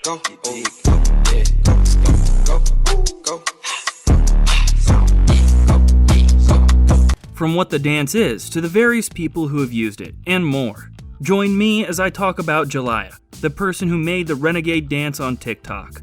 go, oh, go, yeah, go, go, go, go. From what the dance is to the various people who have used it, and more. Join me as I talk about Jalaiah, the person who made the Renegade dance on TikTok.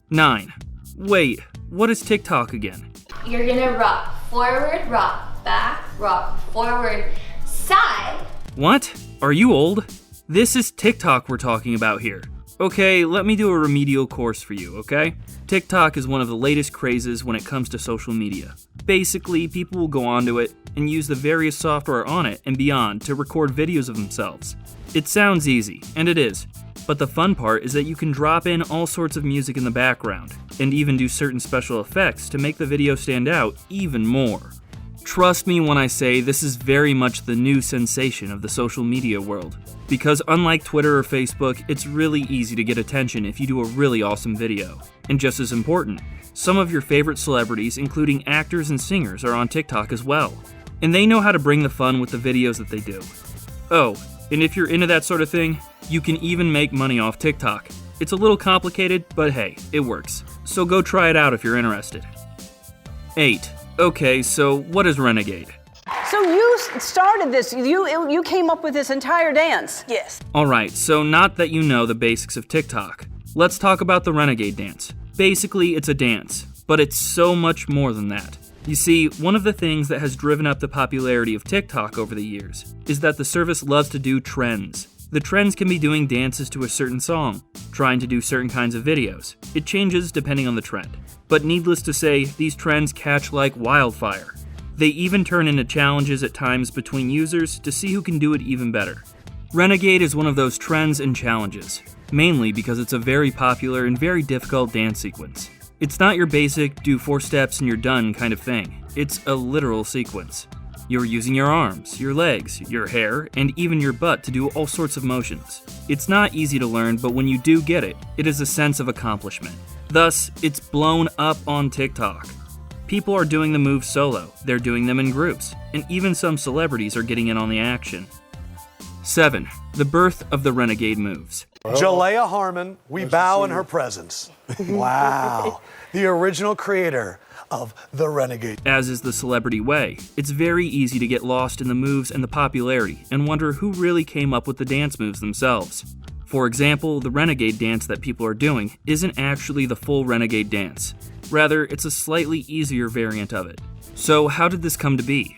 9. Wait, what is TikTok again? You're gonna rock forward, rock back, rock forward, side. What? Are you old? This is TikTok we're talking about here. Okay, let me do a remedial course for you, okay? TikTok is one of the latest crazes when it comes to social media. Basically, people will go onto it and use the various software on it and beyond to record videos of themselves. It sounds easy, and it is, but the fun part is that you can drop in all sorts of music in the background, and even do certain special effects to make the video stand out even more. Trust me when I say this is very much the new sensation of the social media world. Because unlike Twitter or Facebook, it's really easy to get attention if you do a really awesome video. And just as important, some of your favorite celebrities, including actors and singers, are on TikTok as well. And they know how to bring the fun with the videos that they do. Oh, and if you're into that sort of thing, you can even make money off TikTok. It's a little complicated, but hey, it works. So go try it out if you're interested. 8. Okay, so what is Renegade? So you started this, you came up with this entire dance? Yes. Alright, so not that you know the basics of TikTok. Let's talk about the Renegade dance. Basically, it's a dance, but it's so much more than that. You see, one of the things that has driven up the popularity of TikTok over the years is that the service loves to do trends. The trends can be doing dances to a certain song, trying to do certain kinds of videos. It changes depending on the trend. But needless to say, these trends catch like wildfire. They even turn into challenges at times between users to see who can do it even better. Renegade is one of those trends and challenges, mainly because it's a very popular and very difficult dance sequence. It's not your basic do 4 steps and you're done kind of thing. It's a literal sequence. You're using your arms, your legs, your hair, and even your butt to do all sorts of motions. It's not easy to learn, but when you do get it, it is a sense of accomplishment. Thus, it's blown up on TikTok. People are doing the moves solo, they're doing them in groups, and even some celebrities are getting in on the action. 7. The birth of the Renegade moves. Jalaiah Harmon, we bow in her presence. Wow, the original creator of the Renegade. As is the celebrity way, it's very easy to get lost in the moves and the popularity and wonder who really came up with the dance moves themselves. For example, the Renegade dance that people are doing isn't actually the full Renegade dance. Rather, it's a slightly easier variant of it. So how did this come to be?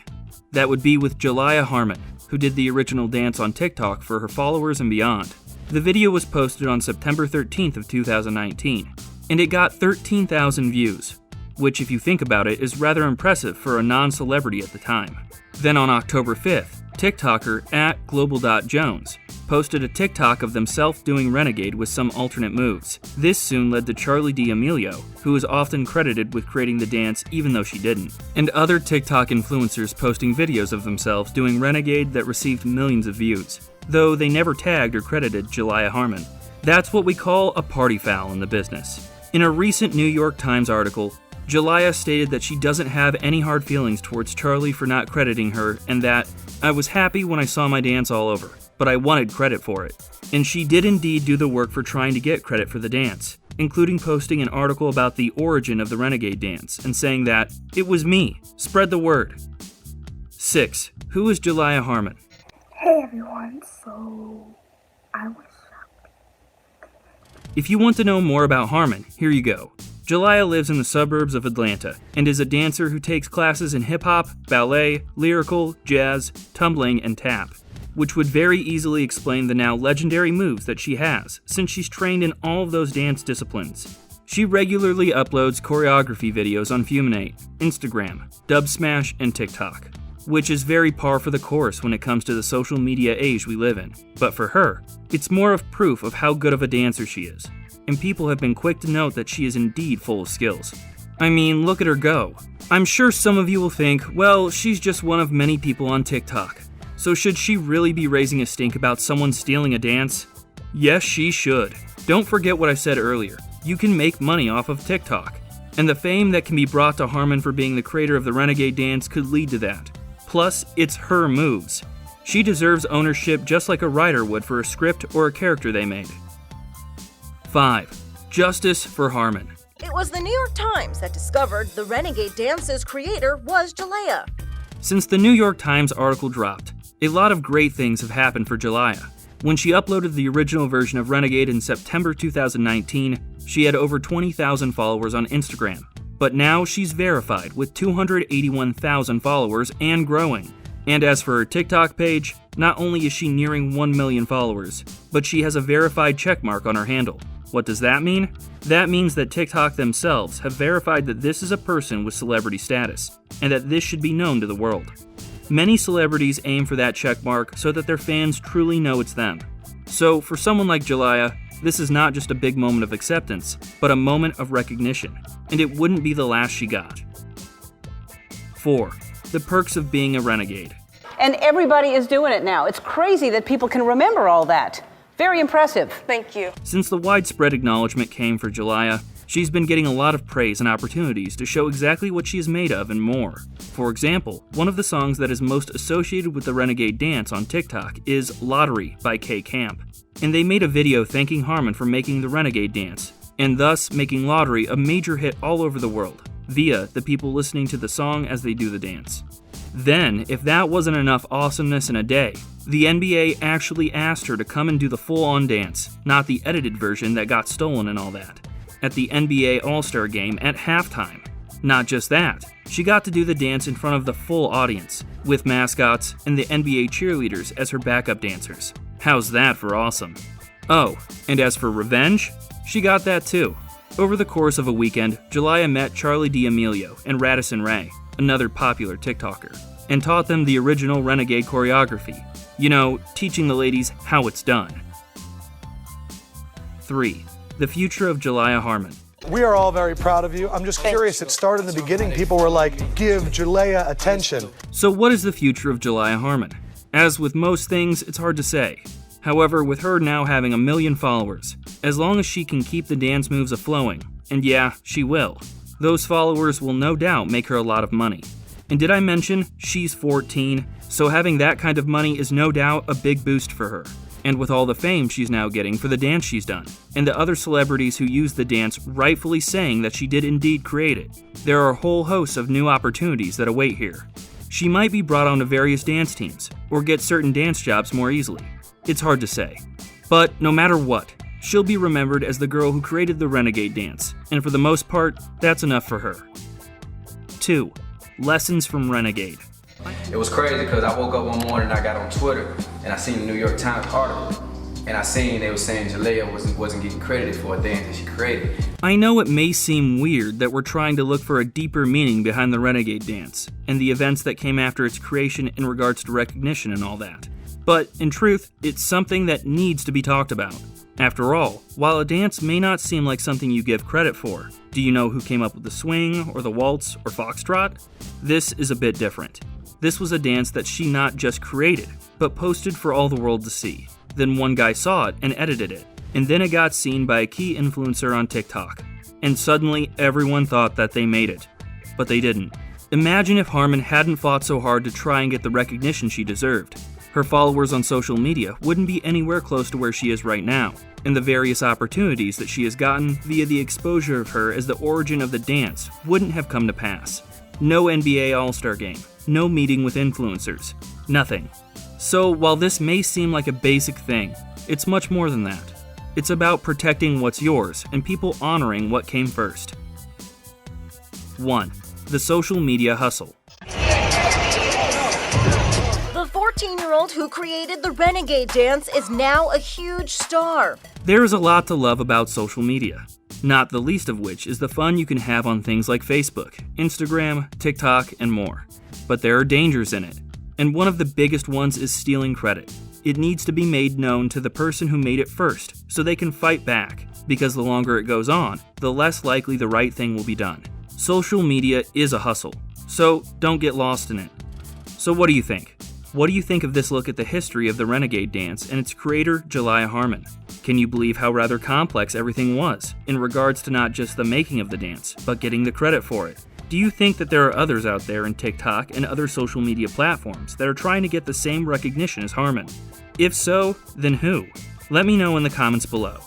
That would be with Jalaiah Harmon, who did the original dance on TikTok for her followers and beyond. The video was posted on September 13th of 2019, and it got 13,000 views, which if you think about it is rather impressive for a non-celebrity at the time. Then on October 5th, TikToker @global.jones posted a TikTok of themselves doing Renegade with some alternate moves. This soon led to Charli D'Amelio, who is often credited with creating the dance even though she didn't, and other TikTok influencers posting videos of themselves doing Renegade that received millions of views, though they never tagged or credited Jalaiah Harmon. That's what we call a party foul in the business. In a recent New York Times article, Jalaiah stated that she doesn't have any hard feelings towards Charli for not crediting her, and that, "I was happy when I saw my dance all over, but I wanted credit for it." And she did indeed do the work for trying to get credit for the dance, including posting an article about the origin of the Renegade dance and saying that, "It was me, spread the word." 6. Who is Jalaiah Harmon? Hey everyone, so I was shocked. If you want to know more about Harmon, here you go. Jalaiah lives in the suburbs of Atlanta and is a dancer who takes classes in hip-hop, ballet, lyrical, jazz, tumbling, and tap, which would very easily explain the now legendary moves that she has, since she's trained in all of those dance disciplines. She regularly uploads choreography videos on Fuminate, Instagram, Dubsmash, and TikTok, which is very par for the course when it comes to the social media age we live in. But for her, it's more of proof of how good of a dancer she is, and people have been quick to note that she is indeed full of skills. I mean, look at her go. I'm sure some of you will think, well, she's just one of many people on TikTok. So should she really be raising a stink about someone stealing a dance? Yes, she should. Don't forget what I said earlier. You can make money off of TikTok. And the fame that can be brought to Harmon for being the creator of the Renegade dance could lead to that. Plus, it's her moves. She deserves ownership just like a writer would for a script or a character they made. 5. Justice for Harmon. It was the New York Times that discovered the Renegade dance's creator was Jalaiah. Since the New York Times article dropped, a lot of great things have happened for Jalaiah. When she uploaded the original version of Renegade in September 2019, she had over 20,000 followers on Instagram. But now she's verified with 281,000 followers and growing. And as for her TikTok page, not only is she nearing 1 million followers, but she has a verified checkmark on her handle. What does that mean? That means that TikTok themselves have verified that this is a person with celebrity status, and that this should be known to the world. Many celebrities aim for that checkmark so that their fans truly know it's them. So for someone like Jalaiah, this is not just a big moment of acceptance, but a moment of recognition, and it wouldn't be the last she got. 4. The perks of being a renegade. And everybody is doing it now. It's crazy that people can remember all that. Very impressive. Thank you. Since the widespread acknowledgement came for Jalaiah, she's been getting a lot of praise and opportunities to show exactly what she is made of and more. For example, one of the songs that is most associated with the Renegade dance on TikTok is Lottery by K Camp. And they made a video thanking Harmon for making the Renegade dance, and thus making Lottery a major hit all over the world, via the people listening to the song as they do the dance. Then, if that wasn't enough awesomeness in a day, the NBA actually asked her to come and do the full-on dance, not the edited version that got stolen and all that, at the NBA All-Star Game at halftime. Not just that, she got to do the dance in front of the full audience, with mascots and the NBA cheerleaders as her backup dancers. How's that for awesome? Oh, and as for revenge, she got that too. Over the course of a weekend, Jalaiah met Charli D'Amelio and Radisson Rae, another popular TikToker, and taught them the original Renegade choreography. You know, teaching the ladies how it's done. 3. The future of Jalaiah Harmon. We are all very proud of you. I'm just curious, it started in the beginning, people were like, give Jalaiah attention. So what is the future of Jalaiah Harmon? As with most things, it's hard to say. However, with her now having 1 million followers, as long as she can keep the dance moves a-flowing, and yeah, she will, those followers will no doubt make her a lot of money. And did I mention she's 14? So having that kind of money is no doubt a big boost for her. And with all the fame she's now getting for the dance she's done, and the other celebrities who use the dance rightfully saying that she did indeed create it, there are a whole host of new opportunities that await here. She might be brought onto various dance teams, or get certain dance jobs more easily. It's hard to say. But no matter what, she'll be remembered as the girl who created the Renegade dance, and for the most part, that's enough for her. 2. Lessons from Renegade. It was crazy because I woke up one morning and I got on Twitter and I seen the New York Times article and I seen they were saying Jalaiah wasn't getting credited for a dance that she created. I know it may seem weird that we're trying to look for a deeper meaning behind the Renegade dance and the events that came after its creation in regards to recognition and all that. But in truth, it's something that needs to be talked about. After all, while a dance may not seem like something you give credit for, do you know who came up with the swing, or the waltz, or foxtrot? This is a bit different. This was a dance that she not just created, but posted for all the world to see. Then one guy saw it and edited it, and then it got seen by a key influencer on TikTok. And suddenly, everyone thought that they made it. But they didn't. Imagine if Harmon hadn't fought so hard to try and get the recognition she deserved. Her followers on social media wouldn't be anywhere close to where she is right now, and the various opportunities that she has gotten via the exposure of her as the origin of the dance wouldn't have come to pass. No NBA All-Star Game, no meeting with influencers, nothing. So while this may seem like a basic thing, it's much more than that. It's about protecting what's yours and people honoring what came first. 1. The social media hustle. The 14-year-old who created the Renegade dance is now a huge star. There is a lot to love about social media, not the least of which is the fun you can have on things like Facebook, Instagram, TikTok, and more. But there are dangers in it, and one of the biggest ones is stealing credit. It needs to be made known to the person who made it first, so they can fight back, because the longer it goes on, the less likely the right thing will be done. Social media is a hustle, so don't get lost in it. So what do you think? What do you think of this look at the history of the Renegade dance and its creator, Jalaiah Harmon? Can you believe how rather complex everything was, in regards to not just the making of the dance, but getting the credit for it? Do you think that there are others out there in TikTok and other social media platforms that are trying to get the same recognition as Harmon? If so, then who? Let me know in the comments below.